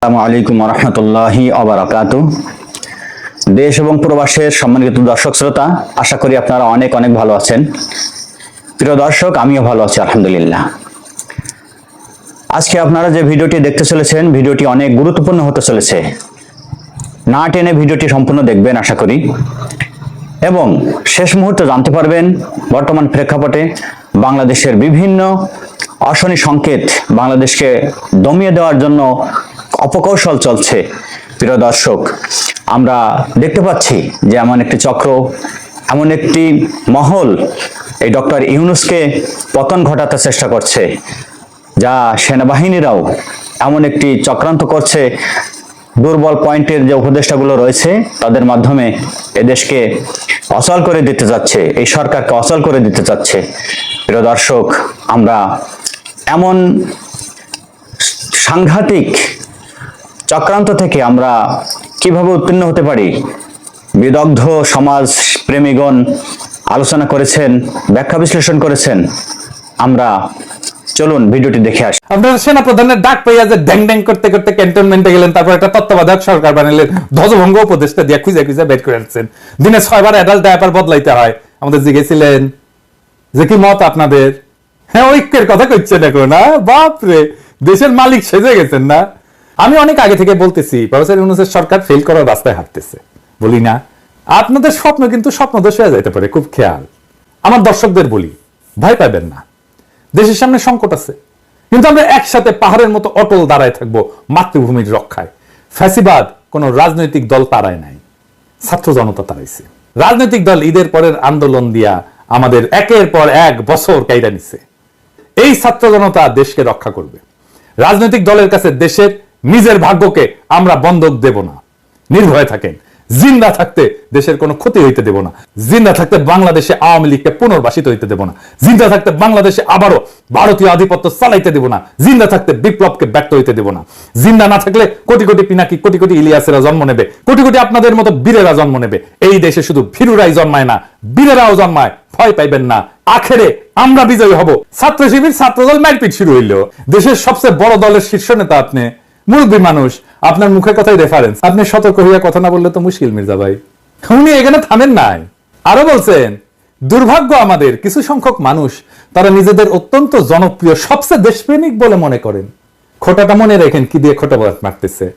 আসসালামু আলাইকুম ওয়া রাহমাতুল্লাহি ওয়া বারাকাতুহু। দেশ এবং প্রবাসের সম্মানিত দর্শক শ্রোতা, আশা করি আপনারা অনেক অনেক ভালো আছেন। প্রিয় দর্শক, আমিও ভালো আছি আলহামদুলিল্লাহ। আজকে আপনারা যে ভিডিওটি দেখতে চলেছেন, ভিডিওটি অনেক গুরুত্বপূর্ণ হতে চলেছে। না টেনে ভিডিওটি সম্পূর্ণ দেখবেন আশা করি, এবং শেষ মুহূর্তে জানতে পারবেন বর্তমান প্রেক্ষাপটে বাংলাদেশের বিভিন্ন অশনি সংকেত, বাংলাদেশকে দমিয়ে দেওয়ার জন্য অপকৌশল চলছে। প্রিয় দর্শক, আমরা দেখতে পাচ্ছি যে এমন একটি চক্র, এমন একটি মহল এই ডক্টর ইউনূসকে পতন ঘটাতে চেষ্টা করছে, যা সেনাবাহিনীরাও এমন একটি চক্রান্ত করছে। দুর্বল পয়েন্টের যে উপদেষ্টাগুলো রয়েছে তাদের মাধ্যমে এদেশকে অচল করে দিতে যাচ্ছে, এই সরকারকে অচল করে দিতে যাচ্ছে। প্রিয় দর্শক, আমরা এমন সাংঘাতিক চক্রান্ত থেকে আমরা কিভাবে উত্তীর্ণ হতে পারি, বিদগ্ধ সমাজ প্রেমীগণ আলোচনা করেছেন, ব্যাখ্যা বিশ্লেষণ করেছেন। আমরা চলুন ভিডিওটি দেখে আসি। আপনারা সেনাপ্রধানের ডাক পাইয়া যে ড্যাং ড্যাং করতে করতে ক্যান্টনমেন্টে গেলেন, তারপর একটা তত্ত্বাবধায়ক সরকার বানালেন, ধ্বজভঙ্গ উপদেষ্টা দিয়ে খুঁজে খুঁজে বের করে আসছেন। দিনে 6 বার অ্যাডাল্ট ডায়াপার বদলাইতে হয়। আমাদের জিজ্ঞেসিলেন যে কি মত আপনাদের? হ্যাঁ, ঐক্যের কথা কইছেন এখন। না বাপরে, দেশের মালিক সেজে গেছেন না? আমি অনেক আগে থেকে বলতেছি প্রফেসর ইউনূসের সরকার ফেল করার রাস্তায় হাঁটতেছে, বলি না? আপনাদের স্বপ্ন কিন্তু স্বপ্নদোষ হয়ে যাইতে পারে, খুব খেয়াল। আমার দর্শকদের বলি, ভয় পাবেন না, দেশের সামনে সংকট আছে, কিন্তু আমরা একসাথে পাহাড়ের মতো অটল দাঁড়ায় থাকবো মাতৃভূমির রক্ষায়। ফ্যাসিবাদ কোন রাজনৈতিক দল তাড়ায় নাই, ছাত্র জনতা তাড়াইছে। রাজনৈতিক দল ঈদের পরের আন্দোলন দিয়া আমাদের একের পর এক বছর কাইরা নিছে। এই ছাত্র জনতা দেশকে রক্ষা করবে। রাজনৈতিক দলের কাছে দেশের নিজের ভাগ্যকে আমরা বন্ধক দেব না। নির্ভয়ে থাকেন, জিন্দা থাকতে দেশের কোনো ক্ষতি হইতে দেব না। জিন্দা থাকতে বাংলাদেশে আওয়ামী লীগকে পুনর্বাসিত হইতে দেব না। জিন্দা থাকতে বাংলাদেশে আবারও ভারতীয় আধিপত্য চালাইতে দেব না। জিন্দা থাকতে বিপ্লবকে ব্যর্থ হইতে দেব না। জিন্দা না থাকলে কোটি কোটি পিনাকি, কোটি কোটি ইলিয়াসেরা জন্ম নেবে, কোটি কোটি আপনাদের মতো বীরেরা জন্ম নেবে। এই দেশে শুধু ভীরুরাই জন্মায় না, বীরেরাও জন্মায়। ভয় পাইবেন না, আখেরে আমরা বিজয়ী হব। ছাত্র শিবির ছাত্রদল মারপিট শুরু হইল। দেশের সবচেয়ে বড় দলের শীর্ষ নেতা আপনি, মুরব্বী মানুষ, আপনার মুখে কথাই রেফারেন্স। আপনি সতর্ক হইয়া কথা না বললে তো মুশকিল মির্জা ভাই। উনি এখানে থামেন নাই, আরো বলছেন দুর্ভাগ্য আমাদের কিছু সংখ্যক মানুষ, তারা নিজেদের অত্যন্ত জনপ্রিয়, সবচেয়ে দেশপ্রেমিক বলে মনে করেন। খোটাটা মনে রেখেন, কি দিয়ে খোটা মারতেছে।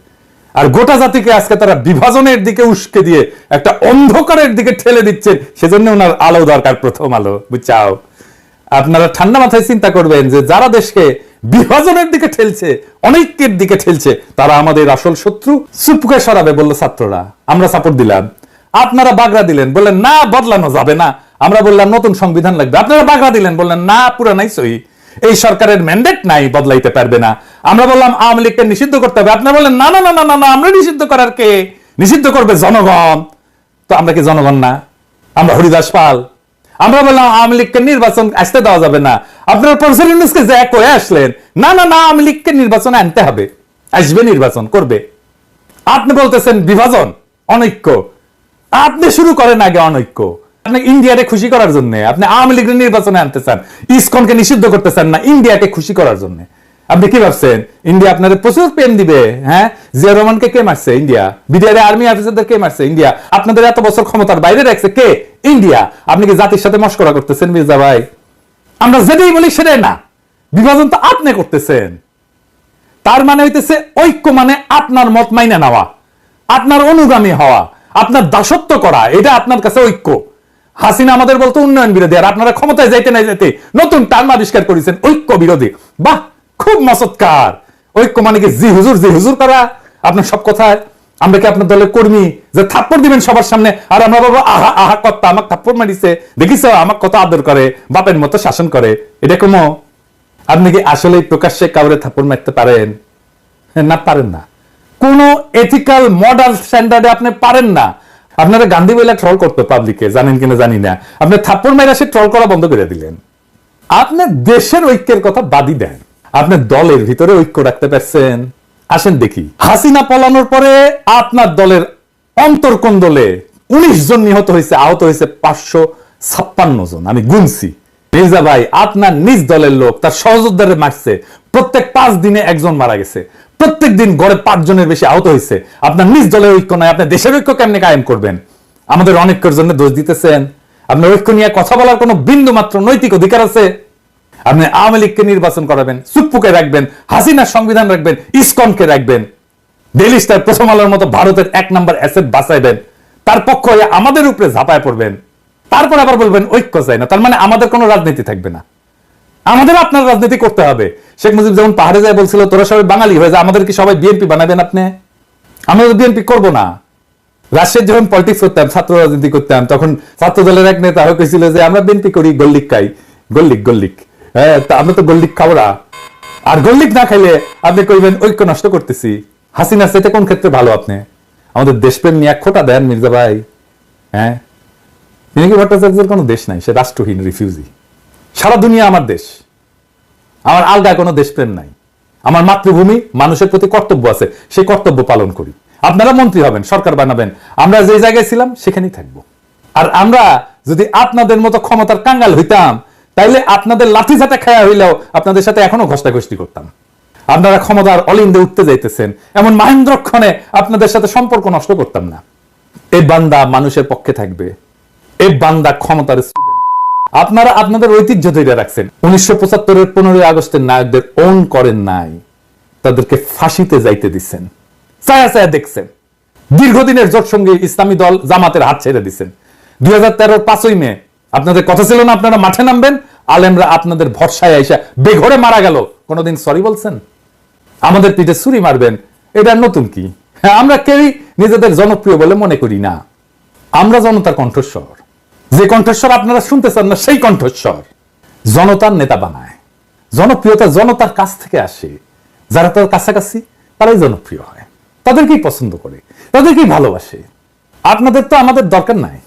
আর গোটা জাতিকে আজকে তারা বিভাজনের দিকে উস্কে দিয়ে একটা অন্ধকারের দিকে ঠেলে দিচ্ছেন। সেজন্য ওনার আলো দরকার, প্রথম আলো, বুঝছাও? আপনারা ঠান্ডা মাথায় চিন্তা করবেন যে যারা দেশকে বিভাজনের দিকে ঠেলছে, অনৈক্যের দিকে ঠেলছে, তারা আমাদের আসল শত্রু। চুপকে সরাবে বললো ছাত্ররা, আমরা সাপোর্ট দিলাম। আপনারা বাগড়া দিলেন, বললেন না বদলানো যাবে না। আমরা বললাম নতুন সংবিধান লাগবে। আপনারা বাগড়া দিলেন, বললেন না পুরানাই সহি, এই সরকারের ম্যান্ডেট নাই, বদলাইতে পারবে না। আমরা বললাম আওয়ামী লীগকে নিষিদ্ধ করতে হবে। আপনারা বললেন না না না না না, আমরা নিষিদ্ধ করার কে? নিষিদ্ধ করবে জনগণ। তো আমরা কি জনগণ না? আমরা হরিদাস পাল? আমরা বললাম আওয়ামী লীগকে নির্বাচন আসতে দেওয়া যাবে না। আপনারা প্রফেসর ইউনূসকে যে কয়ে আসলেন না না না, আওয়ামী লীগকে নির্বাচনে আনতে হবে, আসবে, নির্বাচন করবে। আপনি বলতেছেন বিভাজন, অনৈক্য। আপনি শুরু করেন আগে অনৈক্য। আপনি ইন্ডিয়াকে খুশি করার জন্য আপনি আওয়ামী লীগের নির্বাচনে আনতে চান, ইসকনকে নিষিদ্ধ করতে চান না, ইন্ডিয়াকে খুশি করার জন্য। আপনি কি ভাবছেন ইন্ডিয়া আপনাদের প্রচুর পেন দিবে? হ্যাঁ, জিয়া রহমানকে কে মারছে? ইন্ডিয়া। বিডিআর আর্মি অফিসারদের কে মারছে? ইন্ডিয়া। আপনাদের এত বছর ক্ষমতার বাইরে রাখছে কে? ইন্ডিয়া। আপনি কি জাতির সাথে মশকরা করতেছেন মির্জা ভাই? আমরা যেটাই বলি সেটাই না। বিভাজন তো আপনি করতেছেন। তার মানে হইতেছে ঐক্য মানে আপনার মত মাইনে নেওয়া, আপনার অনুগামী হওয়া, আপনার দাসত্ব করা, এটা আপনার কাছে ঐক্য। হাসিনা আমাদের বলতো উন্নয়ন বিরোধী, আর আপনারা ক্ষমতায় যাইতে না যাইতে নতুন টার্ম আবিষ্কার করেছেন ঐক্য বিরোধী। বাহ, খুব মসৎকার। ঐক্য মানে কি জি হুজুর করা আপনার সব কথায়? আমরা কি আপনার দলের কর্মী যে থাপ্পড় দিবেন সবার সামনে, আর আমরা বলবো আহা আহা কর্তা আমাকে থাপ্পড় মারিছে, দেখিস আমাকে কত আদর করে, বাপের মতো শাসন করে? এটা কম? আপনি কি আসলে প্রকাশ্যে কাউরে থাপ্পড় মারতে পারেন? না, পারেন না। কোন এথিক্যাল মডাল স্ট্যান্ডার্ডে আপনি পারেন না। আপনারা গান্ধী বইলা ট্রল করতো পাবলিকে, জানেন কিনা জানি না। আপনি থাপ্পড় মাইরা সে ট্রল করা বন্ধ করে দিলেন। আপনি দেশের ঐক্যের কথা বাদই দেন, আপনি দলের ভিতরে ঐক্য রাখতে পারছেন? আসেন দেখি। হাসিনা পলানোর পরে আপনার দলের অন্তর্কোন্দলে 19 জন নিহত হয়েছে, আহত হয়েছে 556 জন, আমি গুনছি। মির্জা ভাই, আপনার নিজ দলের লোক তার সহযোদ্ধারে মারছে, প্রত্যেক 5 দিনে একজন মারা গেছে। প্রত্যেকদিন গড়ে 5 জনের বেশি আহত হয়েছে। আপনার নিজ দলের ঐক্য নয়, আপনি দেশের ঐক্য কেমনে কায়েম করবেন? আমাদের অনেকের জন্য দোষ দিতেছেন। আপনার ঐক্য নিয়ে কথা বলার কোনো বিন্দু মাত্র নৈতিক অধিকার আছে? আপনি আওয়ামী লীগকে নির্বাচন করাবেন, সুপ্পুকে রাখবেন, হাসিনার সংবিধান রাখবেন, ইসকনকে রাখবেন, ডেইলি স্টার, প্রথম আলোর মতো ভারতের 1 নম্বর অ্যাসেট বাঁচাইবেন, তার পক্ষ হয়ে আমাদের উপরে ঝাঁপায় পড়বেন, তারপর আবার বলবেন ঐক্য চাই না। তার মানে আমাদের কোনো রাজনীতি থাকবে না, আমাদের আপনার রাজনীতি করতে হবে। শেখ মুজিব যেমন পাহাড়ে যায় বলছিল তোরা সবাই বাঙালি হয়ে যায়, আমাদের কি সবাই বিএনপি বানাবেন আপনি? আমরা তো বিএনপি করবো না। রাজশাহীর যখন পলিটিক্স করতাম, ছাত্র রাজনীতি করতাম, তখন ছাত্র দলের এক নেতা কইছিল যে আমরা বিএনপি করি, গোল্লিক খাই, গোল্লিক। হ্যাঁ, আমরা তো গোল্লিক খাবো না। আর গোল্লিক না খাইলে আপনি কইবেন ঐক্য নষ্ট করতেছি। হাসিনার চাইতে কোন ক্ষেত্রে ভালো আপনি? আমাদের দেশপ্রেম নিয়ে খোটা দেন মির্জা ভাই। হ্যাঁ, পিনাকি ভট্টাচার্যের কোনো দেশ নাই, সে রাষ্ট্রহীন রিফিউজি। সারা দুনিয়া আমার দেশ, আমার আলগা কোনো দেশপ্রেম নাই। আমার মাতৃভূমি, মানুষের প্রতি কর্তব্য আছে, সেই কর্তব্য পালন করি। আপনারা মন্ত্রী হবেন, সরকার বানাবেন, আমরা যে জায়গায় ছিলাম সেখানেই থাকবো। আর আমরা যদি আপনাদের মতো ক্ষমতার কাঙ্গাল হইতাম, তাইলে আপনাদের লাঠি ঝাঁটা খায়া হইলেও আপনাদের সাথে এখনো ঘষ্টাঘষ্টি করতাম। আপনারা ক্ষমতার অলিন্দে উঠতে যাইতেছেন, এমন মহেন্দ্রক্ষণে আপনাদের সাথে সম্পর্ক নষ্ট করতাম না। এই বান্দা মানুষের পক্ষে থাকবে, এই বান্দা ক্ষমতার student। আপনারা আপনাদের ঐতিহ্য ধরে রাখছেন। 1975-এর 15 আগস্টের নায়কদের ওন করেন নাই, তাদেরকে ফাঁসিতে যাইতে দিচ্ছেন, ছায়া ছায়া দেখছেন। দীর্ঘদিনের জোট সঙ্গী ইসলামী দল জামাতের হাত ছেড়ে দিচ্ছেন। 2013-র 5ই মে আপনাদের কথা ছিল না আপনারা মাঠে নামবেন, আলেমরা আপনাদের ভরসায় আইসা বেঘরে মারা গেল। কোনোদিন সরি বলছেন? আমাদের পিঠে ছুরি মারবেন, এটা নতুন কি? হ্যাঁ, আমরা কেউই নিজেদের জনপ্রিয় বলে মনে করি না। আমরা জনতার কণ্ঠস্বর, যে কণ্ঠস্বর আপনারা শুনতে চান না সেই কণ্ঠস্বর। জনতার নেতা বানায়, জনপ্রিয়তা জনতার কাছ থেকে আসে। যারা তার কাছাকাছি তারাই জনপ্রিয় হয়, তাদেরকেই পছন্দ করে, তাদেরকেই ভালোবাসে। আপনাদের তো আমাদের দরকার নাই।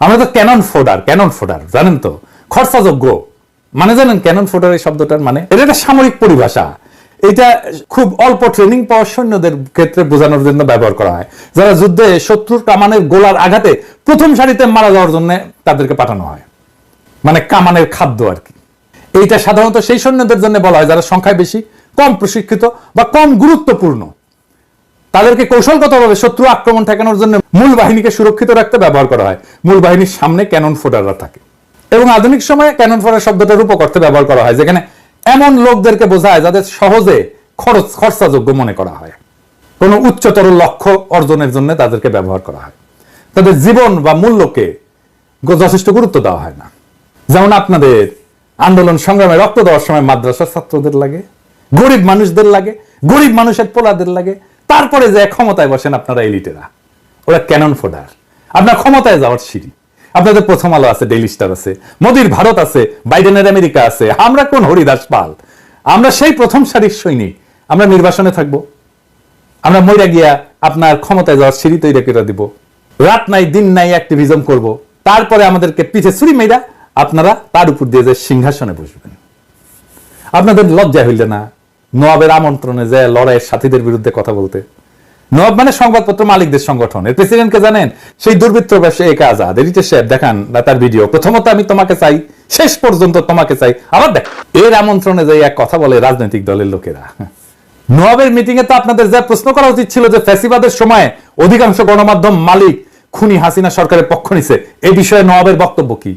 আমরা তো ক্যানন ফোডার, জানেন তো, খরচাযোগ্য। মানে জানেন ক্যানন ফোডার এই শব্দটার মানে? এটা একটা সামরিক পরিভাষা। এটা খুব অল্প ট্রেনিং পাওয়া সৈন্যদের ক্ষেত্রে বোঝানোর জন্য ব্যবহার করা হয়, যারা যুদ্ধে শত্রুর কামানের গোলার আঘাতে প্রথম সারিতে মারা যাওয়ার জন্য তাদেরকে পাঠানো হয়, মানে কামানের খাদ্য আর কি। এইটা সাধারণত সেই সৈন্যদের জন্য বলা হয় যারা সংখ্যায় বেশি, কম প্রশিক্ষিত বা কম গুরুত্বপূর্ণ। তাদেরকে কৌশলগতভাবে শত্রু আক্রমণ ঠেকানোর জন্য মূল বাহিনীকে সুরক্ষিত রাখতে ব্যবহার করা হয়। মূল বাহিনীর সামনে ক্যানন ফোডাররা থাকে, এবং আধুনিক সময়ে ক্যানন ফোডার শব্দটা রূপক অর্থে ব্যবহার করা হয়, যেখানে এমন লোকদেরকে বোঝায় যাদের সহজে খরচাযোগ্য মনে করা হয়। কোনো উচ্চতর লক্ষ্য অর্জনের জন্য তাদেরকে ব্যবহার করা হয়, তাদের জীবন বা মূল্যকে যথেষ্ট গুরুত্ব দেওয়া হয় না। যেমন আপনাদের আন্দোলন সংগ্রামে রক্ত দেওয়ার সময় মাদ্রাসার ছাত্রদের লাগে, গরিব মানুষদের লাগে, গরিব মানুষের পোলাদের লাগে। তারপরে যে ক্ষমতায় বসেন আপনারা এলিটেরা, ওরা ক্যানন ফোডার। আপনার ক্ষমতায় যাওয়ার সিঁড়ি। আপনাদের প্রথম আলো আছে, ডেইলি স্টার আছে, মোদির ভারত আছে, বাইডেনের আমেরিকা আছে। আমরা কোন হরিদাস পাল? আমরা সেই প্রথম সারির সৈনিক। আমরা নির্বাসনে থাকবো, আমরা মইরা গিয়া আপনার ক্ষমতায় যাওয়ার সিঁড়ি তৈরি করে দিব। রাত নাই দিন নাই অ্যাক্টিভিজম করব, তারপরে আমাদেরকে পিছে ছুরি মেয়েরা আপনারা তার উপর দিয়ে যে সিংহাসনে বসবেন। আপনাদের লজ্জা হইলে না নবাবের আমন্ত্রণে যে লড়াইয়ের সাথীদের বিরুদ্ধে কথা বলতে? নবাব মানে সংবাদপত্র মালিকদের সংগঠন, এর প্রেসিডেন্টকে জানেন? সেই দুর্বৃত্ত ব্যবসায়ী একা আজাদ। এডিটর সাহেব দেখান তার ভিডিও। প্রথমত আমি তোমাকে চাই, শেষ পর্যন্ত তোমাকে চাই, আবার দেখ। এর আমন্ত্রণে যে এক কথা বলে রাজনৈতিক দলের লোকেরা। নবাবের মিটিং এ তো আপনাদের যা প্রশ্ন করা উচিত ছিল যে ফ্যাসিবাদের সময় অধিকাংশ গণমাধ্যম মালিক খুনি হাসিনা সরকারের পক্ষ নিছে, এই বিষয়ে নবাবের বক্তব্য কি?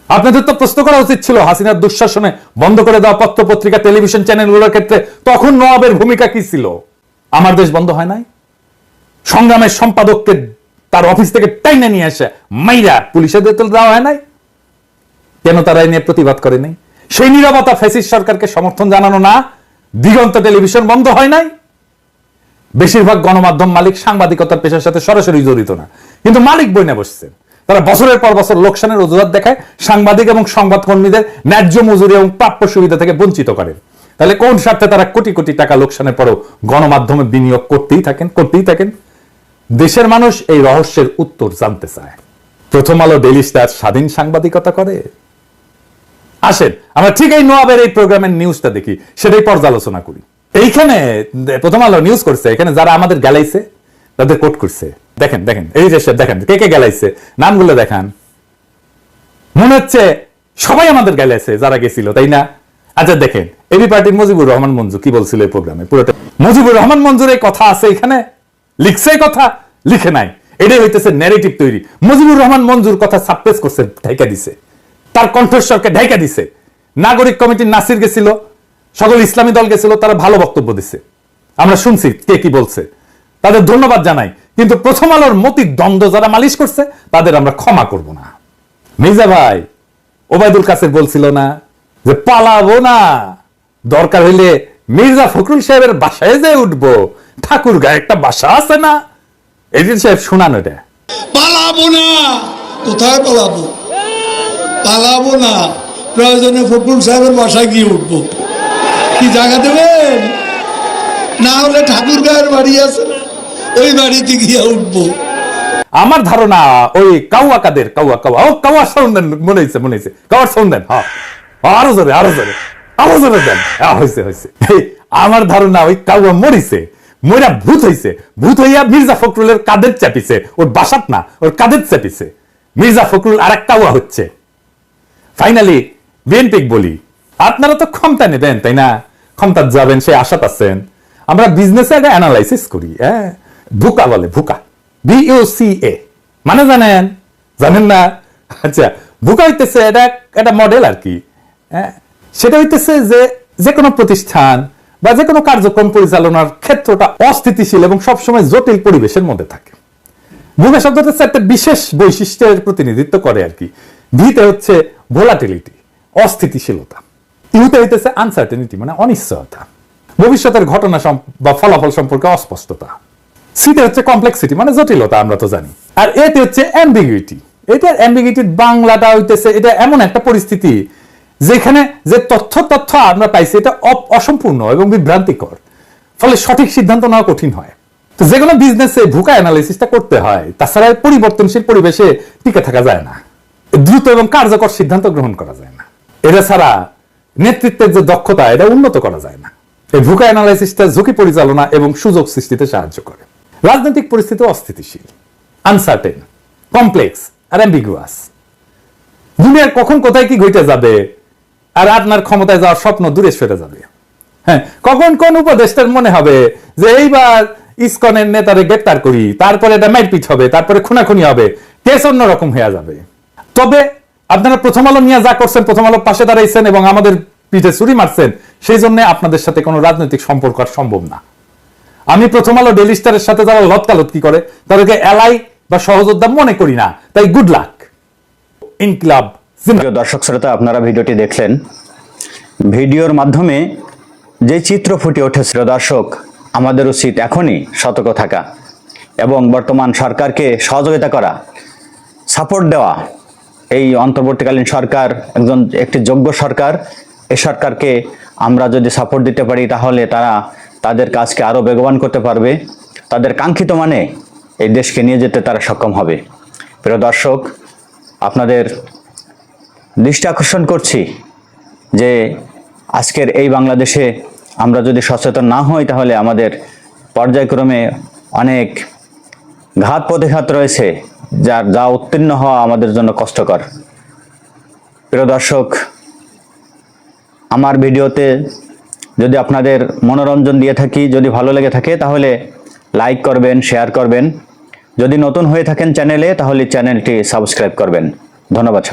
আপনাদের তো প্রশ্ন করা উচিত ছিল হাসিনার দুঃশাসনে বন্ধ করে দেওয়া পত্র পত্রিকা টেলিভিশন চ্যানেলগুলোর ক্ষেত্রে তখন নবাবের ভূমিকা কি ছিল? আমার দেশ বন্ধ হয় নাই? সংগ্রামের সম্পাদককে তার অফিস থেকে টাইনে নিয়ে আসে মাইরা পুলিশের দেওয়া হয় নাই? কেন তারা এই নিয়ে প্রতিবাদ করে নাই? সেই নীরবতা ফ্যাসিস্ট সরকারকে সমর্থন জানানো না? দিগন্ত টেলিভিশন বন্ধ হয় নাই? বেশিরভাগ গণমাধ্যম মালিক সাংবাদিকতার পেশার সাথে সরাসরি জড়িত না, কিন্তু মালিক বইনে বসছেন। তারা বছরের পর বছর লোকসানের অজুহাত দেখায় সাংবাদিক এবং সংবাদকর্মীদের ন্যায্য মজুরি এবং প্রাপ্য সুবিধা থেকে বঞ্চিত করেন। তাহলে কোন স্বার্থে তারা কোটি কোটি টাকা লোকসানের পরও গণমাধ্যমে বিনিয়োগ করতেই থাকেন? দেশের মানুষ এই রহস্যের উত্তর জানতে চায়। প্রথম আলো, ডেইলি স্টার স্বাধীন সাংবাদিকতা করে? আসেন আমরা ঠিক এই নবাবের এই প্রোগ্রামের নিউজটা দেখি, সেটাই পর্যালোচনা করি। এইখানে প্রথম আলো নিউজ করছে, এখানে যারা আমাদের গালাইছে তাদের কোট করছে। দেখেন এই যে দেখেন কে কে গালাইছে, নামগুলো দেখান। মনে হচ্ছে সবাই আমাদের গালাইছে যারা গেছিল, তাই না? আচ্ছা দেখেন এবি পার্টির মুজিবুর রহমান মঞ্জু কি বলছিল এই প্রোগ্রামে পুরোটা মুজিবুর রহমান মঞ্জুর এই কথা আছে এখানে, লিখছে এই কথা, লিখে নাই। এটাই হইতেছে ন্যারেটিভ তৈরি। মুজিবুর রহমান মঞ্জুর কথা সাপ্রেস করছে, ঢাইকা দিছে, তার কণ্ঠস্বরকে ঢাইকা দিছে। নাগরিক কমিটির নাসির গেছিল, সকল ইসলামী দল গেছিল, তারা ভালো বক্তব্য দিছে, আমরা শুনছি কে কি বলছে, তাদের ধন্যবাদ জানাই। কিন্তু প্রথম আলোর মতির দ্বন্দ্ব যারা মালিশ করছে তাদের আমরা ক্ষমা করব না। মির্জা ভাই ওবায়দুল কাসের বলছিল না যে পালাবো না, দরকার হইলে মির্জা ফখরুল সাহেবের বাসায় যে উঠবো, ঠাকুর গায়ে একটা বাসা আছে না, এদিন সাহেব শুনান এটা। পালাবো না, কোথায় পালাবো? পালাবো না, প্রয়োজনে ফখরুল সাহেবের বাসায় গিয়ে উঠবো। কি জায়গা দেবেন? না হলে ঠাকুর গায়ের বাড়ি আছে না, ওই বাড়িতে গিয়ে উঠবো। আমার ধারণা ওই কাউয়া কাদের কাউয়া কাউয়া ও কাউয়া সাউন্ড দেন, মনে হয়েছে কাউয়ার সাউন্ড দেন, হ্যাঁ আরো জোরে আরো জোরে আরো জোরে দেন, হয়েছে হয়েছে। আমার ধারণা ওই কাউয়া মরিছে, মইরা ভূত হইছে, ভূত হইয়া মির্জা ফখরুলের কাদের চাপিছে, ওর বাসাত না ওর কাদের চাপিছে। মির্জা ফখরুল আর এক কাউয়া হচ্ছে। ফাইনালি বিএনপি বলি, আপনারা তো ক্ষমতা নেবেন তাই না, ক্ষমতা যাবেন সে আশাত আছেন। আমরা বিজনেসে একটা অ্যানালাইসিস করি, হ্যাঁ ভুকা বলে, ভুকা BUCA মানে জানেন, জানেন না? আচ্ছা ভুকা হইতেছে এটা একটা মডেল আর কি, হ্যাঁ সেটা হইতেছে যে যে কোনো প্রতিষ্ঠান বা যে কোনো কার্যক্রম পরিচালনার ক্ষেত্রটা অস্থিতিশীল এবং সবসময় জটিল পরিবেশের মধ্যে থাকে। ভুকা শব্দটা একটা বিশেষ বৈশিষ্ট্যের প্রতিনিধিত্ব করে আর কি। ভিতে হচ্ছে ভোলাটিলিটি, অস্থিতিশীলতা, ইউতে হইতেছে আনসার্টেনিটি মানে অনিশ্চয়তা, ভবিষ্যতের ঘটনা বা ফলাফল সম্পর্কে অস্পষ্টতা। সিতে হচ্ছে কমপ্লেক্সিটি মানে জটিলতা, আমরা তো জানি। আর এতে হচ্ছে অ্যাম্বিগুইটি। এটার অ্যাম্বিগুইটির বাংলাটা হইতেছে এটা এমন একটা পরিস্থিতি যেখানে যে তথ্য আমরা পাইছি এটা অসম্পূর্ণ এবং বিভ্রান্তিকর, ফলে সঠিক সিদ্ধান্ত নেওয়া কঠিন হয়। তো যে কোনো বিজনেসে ভুকা অ্যানালাইসিসটা করতে হয়, তাছাড়া পরিবর্তনশীল পরিবেশে টিকে থাকা যায় না, দ্রুত এবং কার্যকর সিদ্ধান্ত গ্রহণ করা যায় না। এটা ছাড়া নেতৃত্বের যে দক্ষতা এটা উন্নত করা যায় না। এই ভুকা অ্যানালাইসিসটা ঝুঁকি পরিচালনা এবং সুযোগ সৃষ্টিতে সাহায্য করে। রাজনৈতিক পরিস্থিতি অস্থিতিশীল, আনসার্টেন, কমপ্লেক্স আর অ্যাম্বিগুয়াস। দুনিয়ার কখন কোথায় কি ঘটে যাবে আর আপনার ক্ষমতায় যাওয়ার স্বপ্ন দূরে সরে যাবে। হ্যাঁ, কখন কোন উপদেষ্টার মনে হবে যে এইবার ইসকনের নেতারে গ্রেপ্তার করি, তারপরে এটা মারপিট হবে, তারপরে খুনাখুনি হবে, কেস অন্যরকম হয়ে যাবে। তবে আপনারা প্রথম আলো নিয়ে যা করছেন, প্রথম আলোর পাশে দাঁড়াইছেন এবং আমাদের পিঠে ছুরি মারছেন, সেই জন্য আপনাদের সাথে কোনো রাজনৈতিক সম্পর্ক আর সম্ভব না। আমি প্রথম আলো ডেইলি স্টারের সাথে যারা লতকালতকি করে তাদেরকে এলাই বা সহযোদ্ধা মনে করি না, তাই গুড লাক। ইনকিলাব। দর্শক শ্রোতা, আপনারা ভিডিওটি দেখলেন। ভিডিওর মাধ্যমে যে চিত্র ফুটে উঠেছিল, দর্শক আমাদের উচিত এখনই সতর্ক থাকা এবং বর্তমান সরকারকে সহযোগিতা করা, সাপোর্ট দেওয়া। এই অন্তর্বর্তীকালীন সরকার একটি যোগ্য সরকার। এই সরকারকে আমরা যদি সাপোর্ট দিতে পারি তাহলে তারা তাদের কাজকে আরও বেগবান করতে পারবে, তাদের কাঙ্ক্ষিত মানে এই দেশকে নিয়ে যেতে তারা সক্ষম হবে। প্রিয় দর্শক, আপনাদের দৃষ্টি আকর্ষণ করছি যে আজকের এই বাংলাদেশে আমরা যদি সচেতন না হই তাহলে আমাদের পর্যায়ক্রমে অনেক ঘাত প্রতিঘাত রয়েছে, যা উত্তীর্ণ হওয়া আমাদের জন্য কষ্টকর। প্রিয় দর্শক, আমার ভিডিওতে যদি আপনাদের মনোরঞ্জন দিয়ে থাকি, যদি ভালো লেগে থাকে তাহলে লাইক করবেন, শেয়ার করবেন। যদি নতুন হয়ে থাকেন চ্যানেলে তাহলে চ্যানেলটি সাবস্ক্রাইব করবেন। ধন্যবাদ।